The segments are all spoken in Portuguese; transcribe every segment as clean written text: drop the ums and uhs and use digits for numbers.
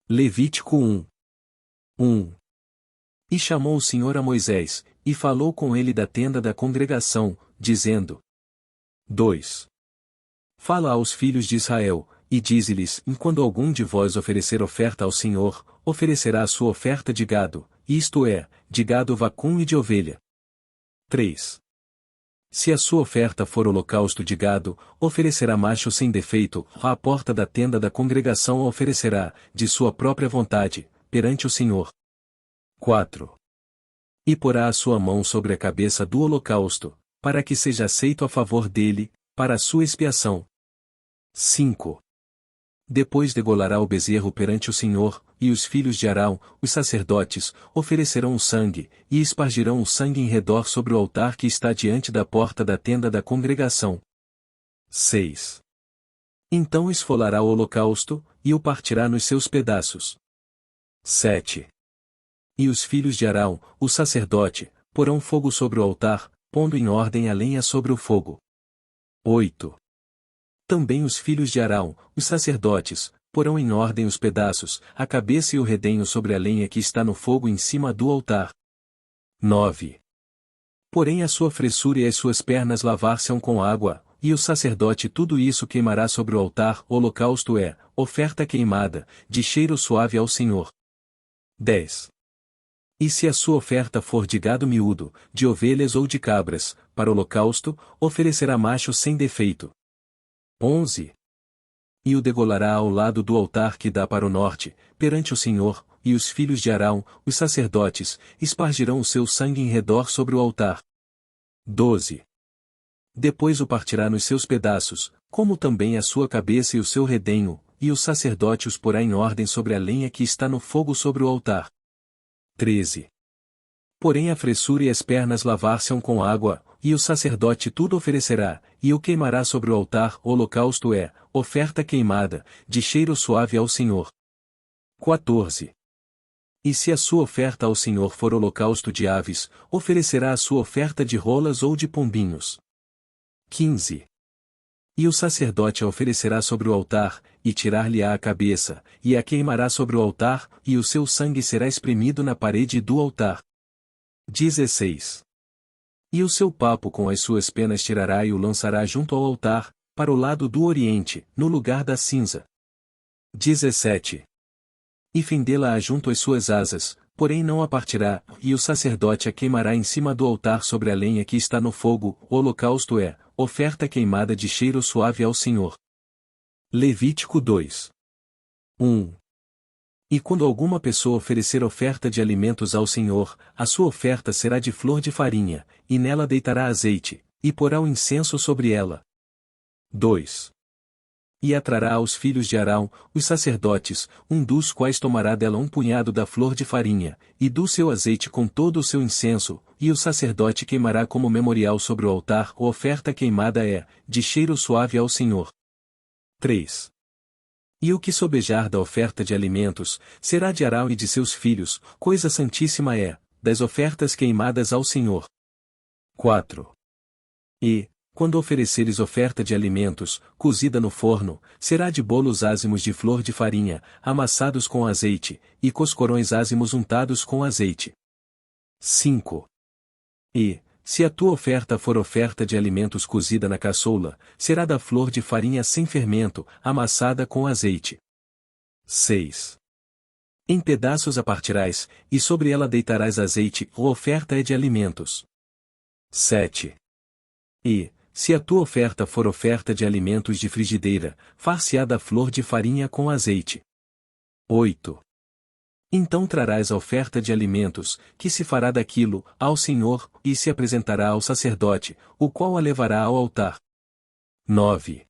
Levítico 1. E chamou o Senhor a Moisés, e falou com ele da tenda da congregação, dizendo: 2. Fala aos filhos de Israel, e dize-lhes: quando algum de vós oferecer oferta ao Senhor, oferecerá a sua oferta de gado, isto é, de gado vacum e de ovelha. 3. Se a sua oferta for holocausto de gado, oferecerá macho sem defeito, à porta da tenda da congregação a oferecerá, de sua própria vontade, perante o Senhor. 4. E porá a sua mão sobre a cabeça do holocausto, para que seja aceito a favor dele, para a sua expiação. 5. Depois degolará o bezerro perante o Senhor, e os filhos de Arão, os sacerdotes, oferecerão o sangue, e espargirão o sangue em redor sobre o altar que está diante da porta da tenda da congregação. 6. Então esfolará o holocausto, e o partirá nos seus pedaços. 7. E os filhos de Arão, o sacerdote, porão fogo sobre o altar, pondo em ordem a lenha sobre o fogo. 8. Também os filhos de Arão, os sacerdotes, porão em ordem os pedaços, a cabeça e o redenho sobre a lenha que está no fogo em cima do altar. 9. Porém a sua fressura e as suas pernas lavar-se-ão com água, e o sacerdote tudo isso queimará sobre o altar. O holocausto é, oferta queimada, de cheiro suave ao Senhor. 10. E se a sua oferta for de gado miúdo, de ovelhas ou de cabras, para o holocausto, oferecerá macho sem defeito. 11. E o degolará ao lado do altar que dá para o norte, perante o Senhor, e os filhos de Arão, os sacerdotes, espargirão o seu sangue em redor sobre o altar. 12. Depois o partirá nos seus pedaços, como também a sua cabeça e o seu redenho, e o sacerdote os porá em ordem sobre a lenha que está no fogo sobre o altar. 13. Porém a fressura e as pernas lavar-se-ão com água, e o sacerdote tudo oferecerá, e o queimará sobre o altar. O holocausto é, oferta queimada, de cheiro suave ao Senhor. 14. E se a sua oferta ao Senhor for holocausto de aves, oferecerá a sua oferta de rolas ou de pombinhos. 15. E o sacerdote a oferecerá sobre o altar, e tirar-lhe-á a cabeça, e a queimará sobre o altar, e o seu sangue será espremido na parede do altar. 16. E o seu papo com as suas penas tirará e o lançará junto ao altar, para o lado do oriente, no lugar da cinza. 17. E fendê-la-á junto às suas asas, porém não a partirá, e o sacerdote a queimará em cima do altar sobre a lenha que está no fogo. O holocausto é, oferta queimada de cheiro suave ao Senhor. Levítico 1. E quando alguma pessoa oferecer oferta de alimentos ao Senhor, a sua oferta será de flor de farinha, e nela deitará azeite, e porá o incenso sobre ela. 2. E atrará aos filhos de Arão, os sacerdotes, dos quais tomará dela um punhado da flor de farinha, e do seu azeite com todo o seu incenso, e o sacerdote queimará como memorial sobre o altar. A oferta queimada é, de cheiro suave ao Senhor. 3. E o que sobejar da oferta de alimentos, será de Arão e de seus filhos, coisa santíssima é, das ofertas queimadas ao Senhor. 4. E, quando ofereceres oferta de alimentos, cozida no forno, será de bolos ázimos de flor de farinha, amassados com azeite, e coscorões ázimos untados com azeite. 5. E, se a tua oferta for oferta de alimentos cozida na caçoula, será da flor de farinha sem fermento, amassada com azeite. 6. Em pedaços a partirás, e sobre ela deitarás azeite. A oferta é de alimentos. 7. E, se a tua oferta for oferta de alimentos de frigideira, far-se-á da flor de farinha com azeite. 8. Então trarás a oferta de alimentos, que se fará daquilo, ao Senhor, e se apresentará ao sacerdote, o qual a levará ao altar. 9.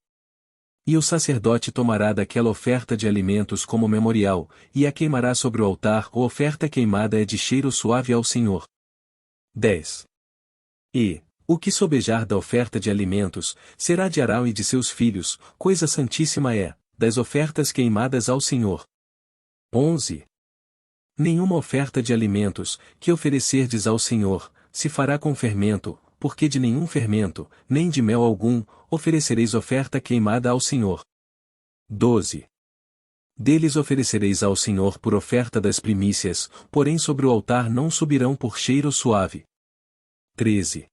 E o sacerdote tomará daquela oferta de alimentos como memorial, e a queimará sobre o altar. A oferta queimada é de cheiro suave ao Senhor. 10. E, o que sobejar da oferta de alimentos, será de Arão e de seus filhos, coisa santíssima é, das ofertas queimadas ao Senhor. 11. Nenhuma oferta de alimentos, que oferecerdes ao Senhor, se fará com fermento, porque de nenhum fermento, nem de mel algum, oferecereis oferta queimada ao Senhor. 12. Deles oferecereis ao Senhor por oferta das primícias, porém sobre o altar não subirão por cheiro suave. 13.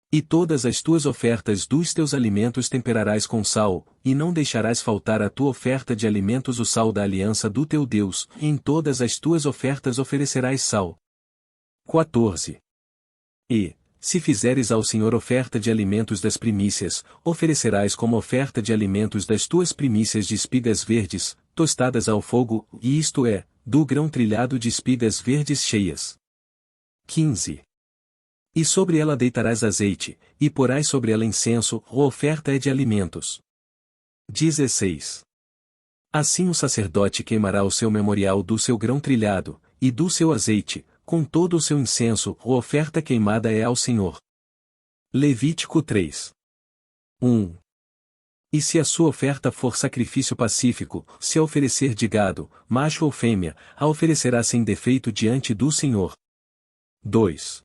E todas as tuas ofertas dos teus alimentos temperarás com sal, e não deixarás faltar à tua oferta de alimentos o sal da aliança do teu Deus, e em todas as tuas ofertas oferecerás sal. 14. E, se fizeres ao Senhor oferta de alimentos das primícias, oferecerás como oferta de alimentos das tuas primícias de espigas verdes, tostadas ao fogo, e isto é, do grão trilhado de espigas verdes cheias. 15. E sobre ela deitarás azeite, e porás sobre ela incenso, a oferta é de alimentos. 16. Assim o sacerdote queimará o seu memorial do seu grão trilhado, e do seu azeite, com todo o seu incenso, a oferta queimada é ao Senhor. Levítico 3. 1. E se a sua oferta for sacrifício pacífico, se a oferecer de gado, macho ou fêmea, a oferecerá sem defeito diante do Senhor. 2.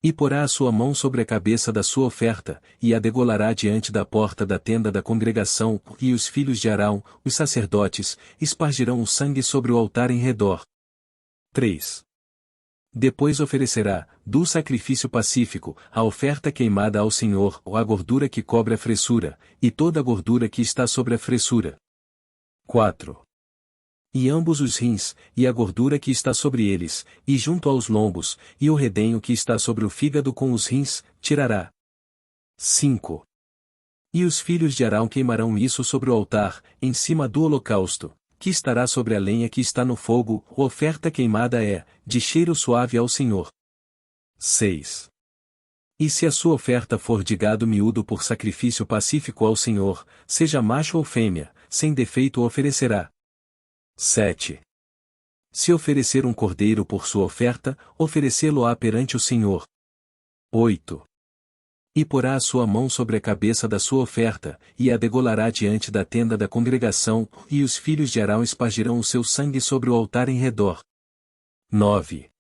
E porá a sua mão sobre a cabeça da sua oferta, e a degolará diante da porta da tenda da congregação, e os filhos de Arão, os sacerdotes, espargirão o sangue sobre o altar em redor. 3. Depois oferecerá, do sacrifício pacífico, a oferta queimada ao Senhor, ou a gordura que cobre a fressura, e toda a gordura que está sobre a fressura. 4. E ambos os rins, e a gordura que está sobre eles, e junto aos lombos, e o redenho que está sobre o fígado com os rins, tirará. 5. E os filhos de Arão queimarão isso sobre o altar, em cima do holocausto, que estará sobre a lenha que está no fogo, a oferta queimada é, de cheiro suave ao Senhor. 6. E se a sua oferta for de gado miúdo por sacrifício pacífico ao Senhor, seja macho ou fêmea, sem defeito o oferecerá. 7. Se oferecer um cordeiro por sua oferta, oferecê-lo-á perante o Senhor. 8. E porá a sua mão sobre a cabeça da sua oferta, e a degolará diante da tenda da congregação, e os filhos de Arão espargirão o seu sangue sobre o altar em redor. 9.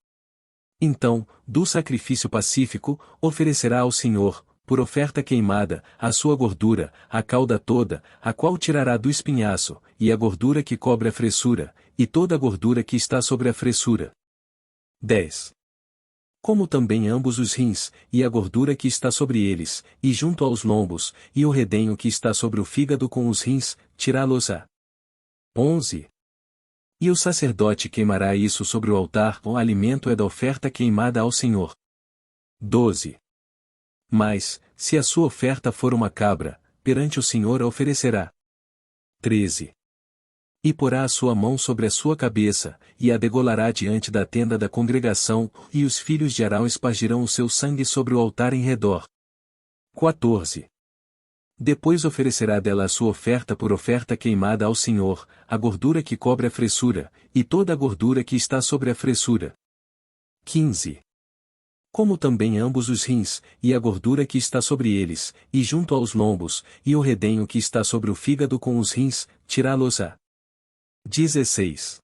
Então, do sacrifício pacífico, oferecerá ao Senhor, por oferta queimada, a sua gordura, a cauda toda, a qual tirará do espinhaço, e a gordura que cobre a fressura, e toda a gordura que está sobre a fressura. 10. Como também ambos os rins, e a gordura que está sobre eles, e junto aos lombos, e o redenho que está sobre o fígado com os rins, tirá-los-á. 11. E o sacerdote queimará isso sobre o altar, o alimento é da oferta queimada ao Senhor. 12. Mas, se a sua oferta for uma cabra, perante o Senhor a oferecerá. 13. E porá a sua mão sobre a sua cabeça, e a degolará diante da tenda da congregação, e os filhos de Arão espargirão o seu sangue sobre o altar em redor. 14. Depois oferecerá dela a sua oferta por oferta queimada ao Senhor, a gordura que cobre a fressura, e toda a gordura que está sobre a fressura. 15. Como também ambos os rins, e a gordura que está sobre eles, e junto aos lombos, e o redenho que está sobre o fígado com os rins, tirá-los-á. 16.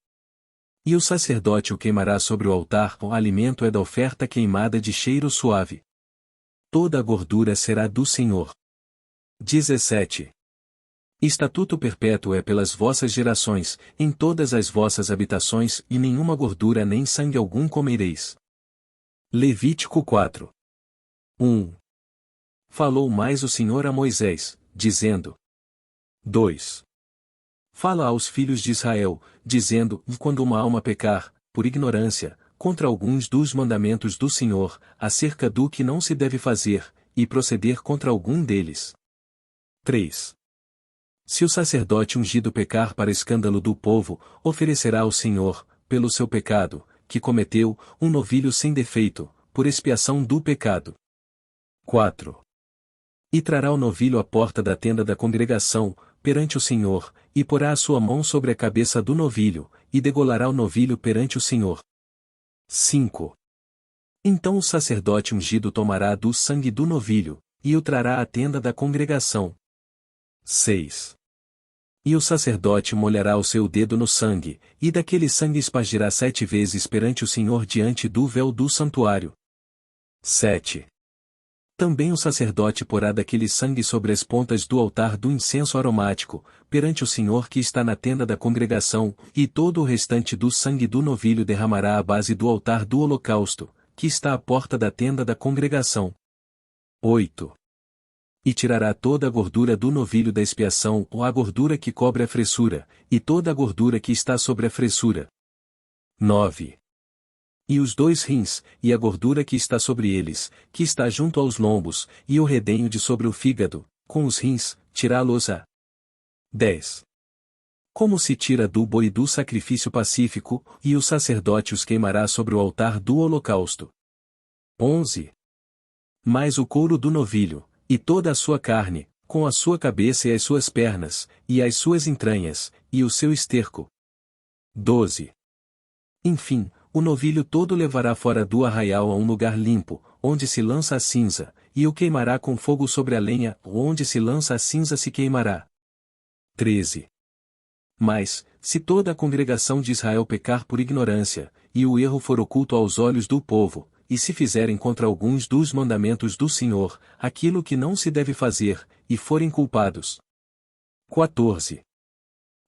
E o sacerdote o queimará sobre o altar, o alimento é da oferta queimada de cheiro suave. Toda a gordura será do Senhor. 17. Estatuto perpétuo é pelas vossas gerações, em todas as vossas habitações, e nenhuma gordura nem sangue algum comereis. Levítico 4. 1. Falou mais o Senhor a Moisés, dizendo: 2. Fala aos filhos de Israel, dizendo: quando uma alma pecar, por ignorância, contra alguns dos mandamentos do Senhor, acerca do que não se deve fazer, e proceder contra algum deles. 3. Se o sacerdote ungido pecar para escândalo do povo, oferecerá ao Senhor, pelo seu pecado, que cometeu, um novilho sem defeito, por expiação do pecado. 4. E trará o novilho à porta da tenda da congregação, perante o Senhor, e porá a sua mão sobre a cabeça do novilho, e degolará o novilho perante o Senhor. 5. Então o sacerdote ungido tomará do sangue do novilho, e o trará à tenda da congregação. 6. E o sacerdote molhará o seu dedo no sangue, e daquele sangue espargirá 7 vezes perante o Senhor diante do véu do santuário. 7. Também o sacerdote porá daquele sangue sobre as pontas do altar do incenso aromático, perante o Senhor que está na tenda da congregação, e todo o restante do sangue do novilho derramará à base do altar do holocausto, que está à porta da tenda da congregação. 8. E tirará toda a gordura do novilho da expiação, ou a gordura que cobre a fressura, e toda a gordura que está sobre a fressura. 9. E os 2 rins, e a gordura que está sobre eles, que está junto aos lombos, e o redenho de sobre o fígado, com os rins, tirá-los-á. 10. Como se tira do boi do sacrifício pacífico, e o sacerdote os queimará sobre o altar do holocausto. 11. Mais o couro do novilho, e toda a sua carne, com a sua cabeça e as suas pernas, e as suas entranhas, e o seu esterco. 12. Enfim, o novilho todo levará fora do arraial a um lugar limpo, onde se lança a cinza, e o queimará com fogo sobre a lenha, onde se lança a cinza se queimará. 13. Mas, se toda a congregação de Israel pecar por ignorância, e o erro for oculto aos olhos do povo, e se fizerem contra alguns dos mandamentos do Senhor, aquilo que não se deve fazer, e forem culpados. 14.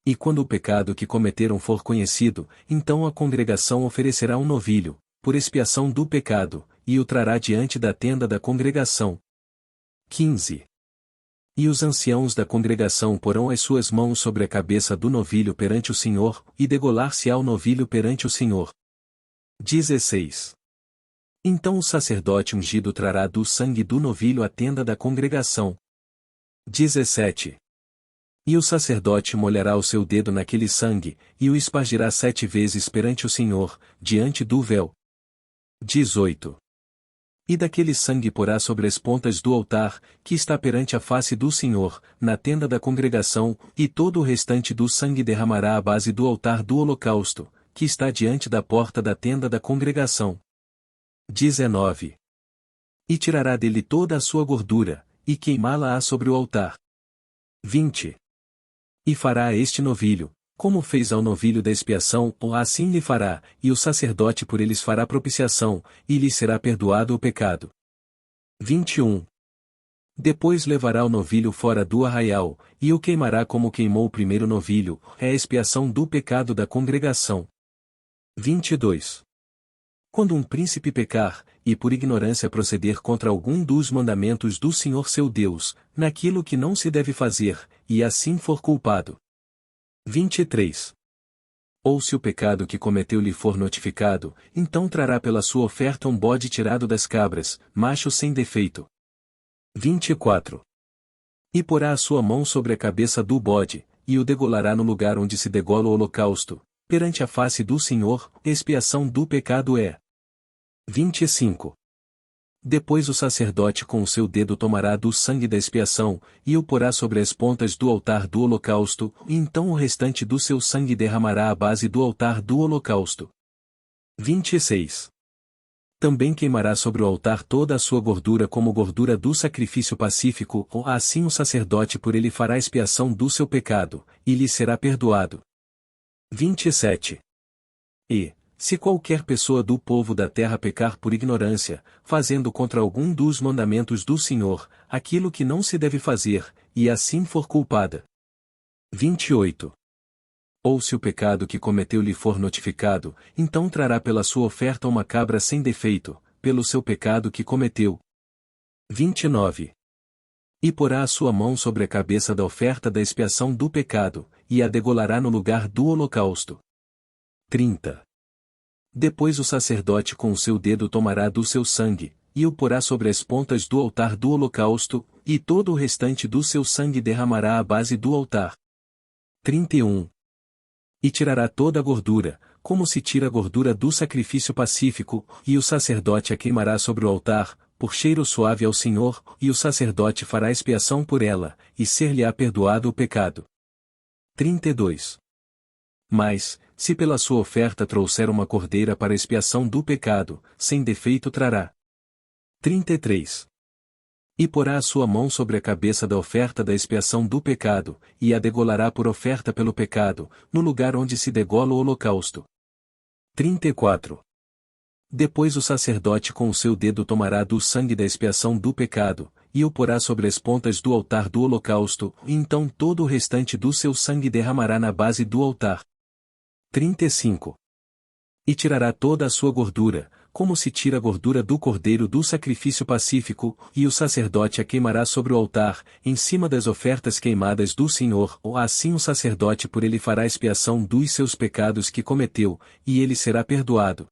E quando o pecado que cometeram for conhecido, então a congregação oferecerá um novilho, por expiação do pecado, e o trará diante da tenda da congregação. 15. E os anciãos da congregação porão as suas mãos sobre a cabeça do novilho perante o Senhor, e degolar-se-á o novilho perante o Senhor. 16. Então o sacerdote ungido trará do sangue do novilho à tenda da congregação. 17. E o sacerdote molhará o seu dedo naquele sangue, e o espargirá 7 vezes perante o Senhor, diante do véu. 18. E daquele sangue porá sobre as pontas do altar, que está perante a face do Senhor, na tenda da congregação, e todo o restante do sangue derramará à base do altar do holocausto, que está diante da porta da tenda da congregação. 19. E tirará dele toda a sua gordura, e queimá-la-á sobre o altar. 20. E fará a este novilho, como fez ao novilho da expiação, ou assim lhe fará, e o sacerdote por eles fará propiciação, e lhe será perdoado o pecado. 21. Depois levará o novilho fora do arraial, e o queimará como queimou o primeiro novilho, é a expiação do pecado da congregação. 22. Quando um príncipe pecar, e por ignorância proceder contra algum dos mandamentos do Senhor seu Deus, naquilo que não se deve fazer, e assim for culpado. 23. Ou se o pecado que cometeu lhe for notificado, então trará pela sua oferta um bode tirado das cabras, macho sem defeito. 24. E porá a sua mão sobre a cabeça do bode, e o degolará no lugar onde se degola o holocausto, perante a face do Senhor, expiação do pecado é. 25. Depois o sacerdote com o seu dedo tomará do sangue da expiação, e o porá sobre as pontas do altar do holocausto, e então o restante do seu sangue derramará à base do altar do holocausto. 26. Também queimará sobre o altar toda a sua gordura como gordura do sacrifício pacífico, ou assim o sacerdote por ele fará expiação do seu pecado, e lhe será perdoado. 27. E, se qualquer pessoa do povo da terra pecar por ignorância, fazendo contra algum dos mandamentos do Senhor, aquilo que não se deve fazer, e assim for culpada. 28. Ou se o pecado que cometeu lhe for notificado, então trará pela sua oferta uma cabra sem defeito, pelo seu pecado que cometeu. 29. E porá a sua mão sobre a cabeça da oferta da expiação do pecado, e a degolará no lugar do holocausto. 30. Depois o sacerdote com o seu dedo tomará do seu sangue, e o porá sobre as pontas do altar do holocausto, e todo o restante do seu sangue derramará à base do altar. 31. E tirará toda a gordura, como se tira a gordura do sacrifício pacífico, e o sacerdote a queimará sobre o altar, por cheiro suave ao Senhor, e o sacerdote fará expiação por ela, e ser-lhe-á perdoado o pecado. 32. Mas, se pela sua oferta trouxer uma cordeira para expiação do pecado, sem defeito trará. 33. E porá a sua mão sobre a cabeça da oferta da expiação do pecado, e a degolará por oferta pelo pecado, no lugar onde se degola o holocausto. 34. Depois o sacerdote com o seu dedo tomará do sangue da expiação do pecado, e o porá sobre as pontas do altar do holocausto, e então todo o restante do seu sangue derramará na base do altar. 35. E tirará toda a sua gordura, como se tira a gordura do cordeiro do sacrifício pacífico, e o sacerdote a queimará sobre o altar, em cima das ofertas queimadas do Senhor, ou assim o sacerdote por ele fará expiação dos seus pecados que cometeu, e ele será perdoado,